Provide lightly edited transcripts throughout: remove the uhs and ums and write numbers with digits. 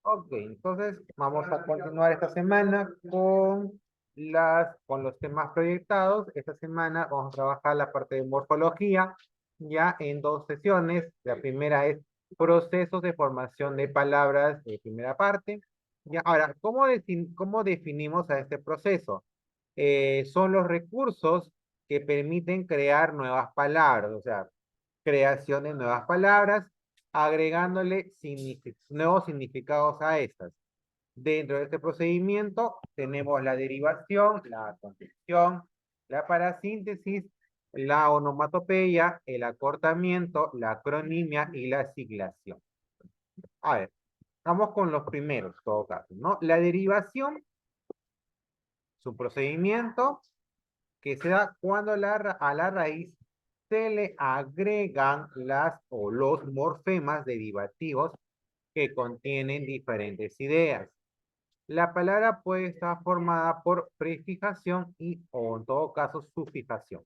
Ok, entonces vamos a continuar esta semana con los temas proyectados. Esta semana vamos a trabajar la parte de morfología ya en dos sesiones. La primera es procesos de formación de palabras, primera parte. Ya, ahora, ¿cómo definimos a este proceso? Son los recursos que permiten crear nuevas palabras, o sea, creación de nuevas palabras, agregándole nuevos significados a estas. Dentro de este procedimiento tenemos la derivación, la construcción, la parasíntesis, la onomatopeya, el acortamiento, la acronimia y la siglación. A ver, vamos con los primeros, en todo caso, ¿no? La derivación es un procedimiento que se da cuando a la raíz se le agregan las o los morfemas derivativos que contienen diferentes ideas. La palabra puede estar formada por prefijación y o en todo caso sufijación.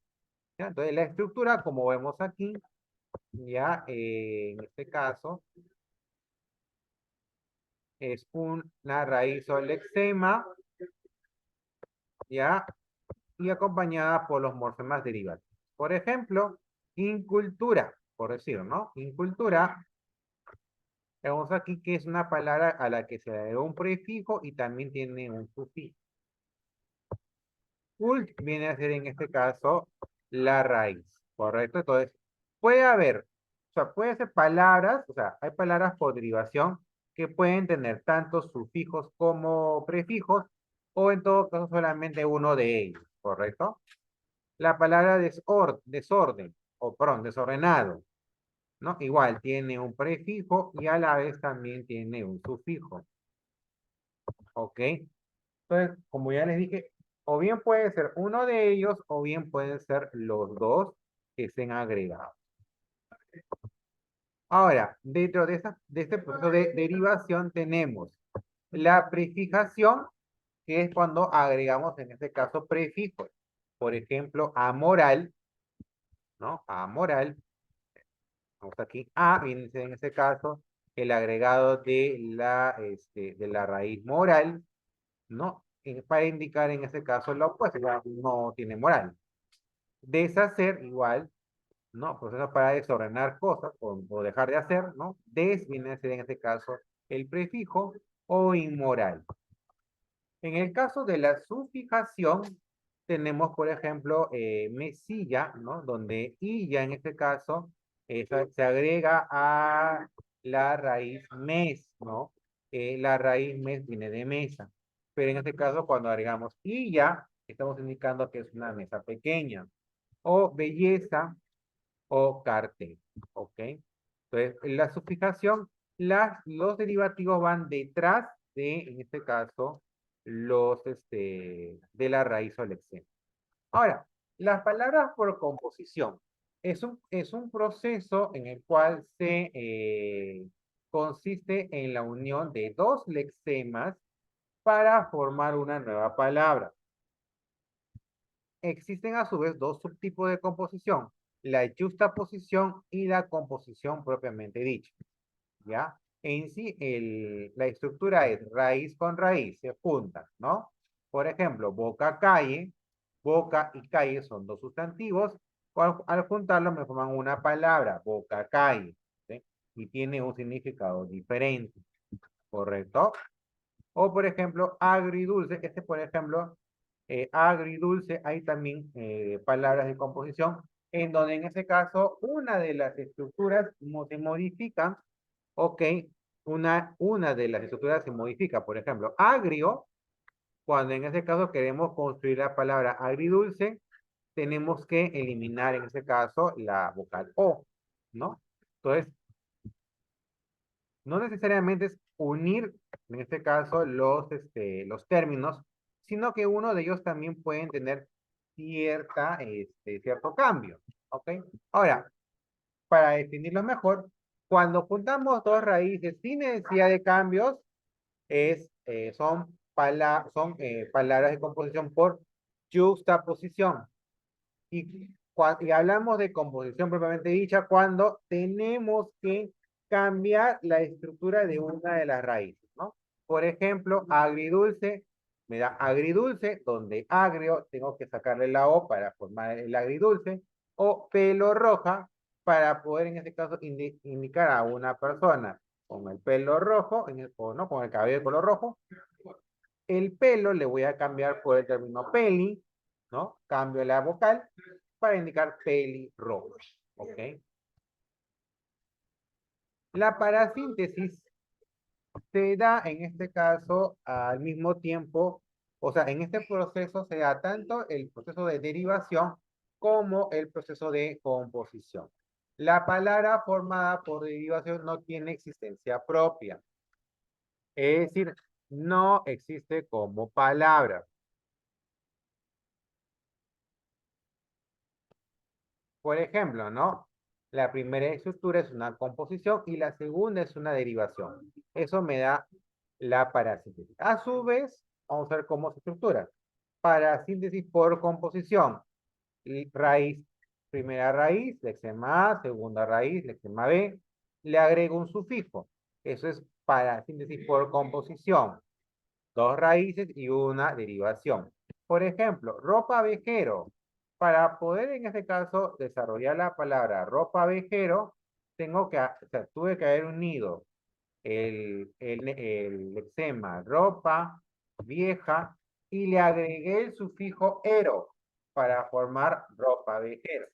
¿Ya? Entonces la estructura, como vemos aquí, ya en este caso es una raíz o lexema, ya, y acompañada por los morfemas derivativos. Por ejemplo, incultura, por decir, ¿no? Incultura, vemos aquí que es una palabra a la que se le da un prefijo y también tiene un sufijo. Cult viene a ser en este caso la raíz, ¿correcto? Entonces, puede haber, o sea, puede ser palabras, o sea, hay palabras por derivación que pueden tener tanto sufijos como prefijos, o en todo caso solamente uno de ellos, ¿correcto? La palabra desorden, o perdón, desordenado, ¿no? Igual tiene un prefijo y a la vez también tiene un sufijo, ¿ok? Entonces, como ya les dije, o bien puede ser uno de ellos o bien pueden ser los dos que estén agregados. Ahora, dentro de este proceso de derivación tenemos la prefijación, que es cuando agregamos en este caso prefijos. Por ejemplo, amoral, ¿no? Amoral, vamos aquí, a viene a ser en este caso el agregado de la raíz moral, ¿no? Para indicar en ese caso lo opuesto, ya no tiene moral. Deshacer igual, ¿no? Proceso para desordenar cosas o dejar de hacer, ¿no? Des viene a ser en este caso el prefijo o inmoral. En el caso de la sufijación, tenemos, por ejemplo, mesilla, ¿no? Donde illa en este caso se agrega a la raíz mes, ¿no? La raíz mes viene de mesa. Pero en este caso, cuando agregamos illa, estamos indicando que es una mesa pequeña. O belleza o cartel, ¿ok? Entonces, la sufijación, los derivativos van detrás de, en este caso, de la raíz o lexema. Ahora, las palabras por composición es un proceso en el cual consiste en la unión de dos lexemas para formar una nueva palabra. Existen a su vez dos subtipos de composición, la juxtaposición y la composición propiamente dicha. ¿Ya? En sí, la estructura es raíz con raíz, se juntan, ¿no? Por ejemplo, boca-calle, boca y calle son dos sustantivos, al juntarlos me forman una palabra, boca-calle, ¿sí? Y tiene un significado diferente, ¿correcto? O, por ejemplo, agridulce, por ejemplo, agridulce, hay también palabras de composición en donde en ese caso una de las estructuras se modifica. Ok, una de las estructuras se modifica. Por ejemplo, agrio, cuando en ese caso queremos construir la palabra agridulce, tenemos que eliminar en ese caso la vocal O, ¿no? Entonces, no necesariamente es unir, en este caso, los términos, sino que uno de ellos también pueden tener cierto cambio, ¿ok? Ahora, para definirlo mejor, cuando juntamos dos raíces sin necesidad de cambios, son palabras de composición por juxtaposición. Y hablamos de composición propiamente dicha cuando tenemos que cambiar la estructura de una de las raíces, ¿no? Por ejemplo, agridulce, me da agridulce, donde agrio tengo que sacarle la O para formar el agridulce, o pelo roja para poder en este caso indicar a una persona con el pelo rojo, o no, con el cabello de color rojo. El pelo le voy a cambiar por el término peli, ¿no? Cambio la vocal para indicar pelirrojo, ¿ok? La parasíntesis se da en este caso al mismo tiempo, o sea, en este proceso se da tanto el proceso de derivación como el proceso de composición. La palabra formada por derivación no tiene existencia propia, es decir, no existe como palabra. Por ejemplo, ¿no? La primera estructura es una composición y la segunda es una derivación. Eso me da la parasíntesis. A su vez, vamos a ver cómo se estructura. Parasíntesis por composición. Y raíz, primera raíz, lexema A, segunda raíz, lexema B. Le agrego un sufijo. Eso es parasíntesis por composición. Dos raíces y una derivación. Por ejemplo, ropa vejero. Para poder en este caso desarrollar la palabra ropa vejero, tuve que haber unido el lexema ropa vieja y le agregué el sufijo ero para formar ropa vejero,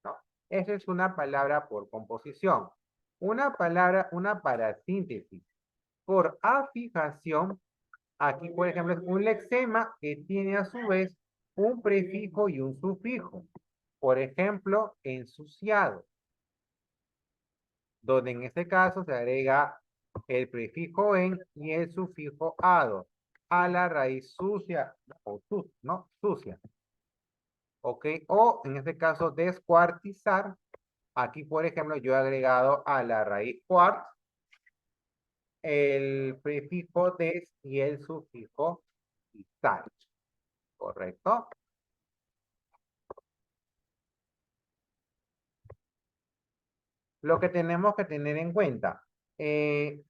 ¿no? Esa es una palabra por composición. Una palabra, una parasíntesis por afijación. Aquí, por ejemplo, es un lexema que tiene a su vez un prefijo y un sufijo. Por ejemplo, ensuciado, donde en este caso se agrega el prefijo en y el sufijo ado a la raíz sucia o ¿no? Sucia. ¿Ok? O en este caso, descuartizar. Aquí, por ejemplo, yo he agregado a la raíz cuart el prefijo des y el sufijo izar. ¿Correcto? Lo que tenemos que tener en cuenta, que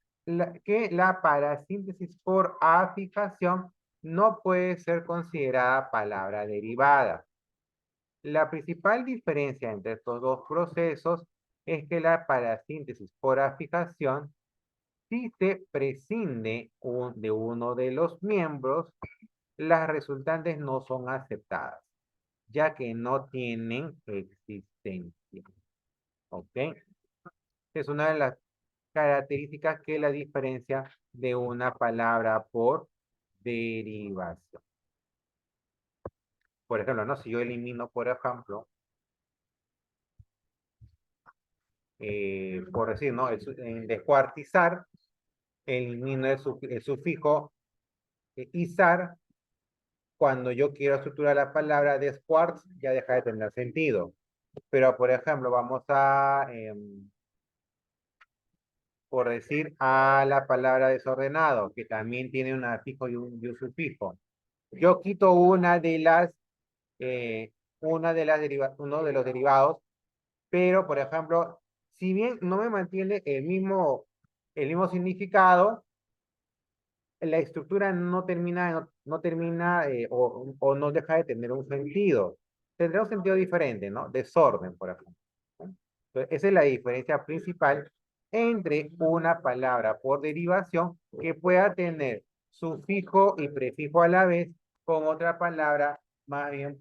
la parasíntesis por afijación no puede ser considerada palabra derivada. La principal diferencia entre estos dos procesos es que la parasíntesis por afijación, si se prescinde de uno de los miembros, las resultantes no son aceptadas, ya que no tienen existencia. ¿Ok? Es una de las características que la diferencia de una palabra por derivación. Por ejemplo, ¿no? Si yo elimino, por ejemplo, por decir, ¿no? En descuartizar, elimino el sufijo izar. Cuando yo quiero estructurar la palabra descuartz, ya deja de tener sentido. Pero, por ejemplo, vamos a, por decir, a la palabra desordenado, que también tiene un afijo y un sufijo. Yo quito eh, uno de los derivados, pero por ejemplo, si bien no me mantiene el mismo significado, la estructura no termina o no deja de tener un sentido. Tendrá un sentido diferente, ¿no? Desorden, por ejemplo. ¿No? Entonces, esa es la diferencia principal entre una palabra por derivación que pueda tener sufijo y prefijo a la vez con otra palabra más bien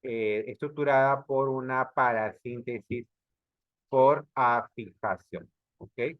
estructurada por una parasíntesis por afijación. ¿Ok?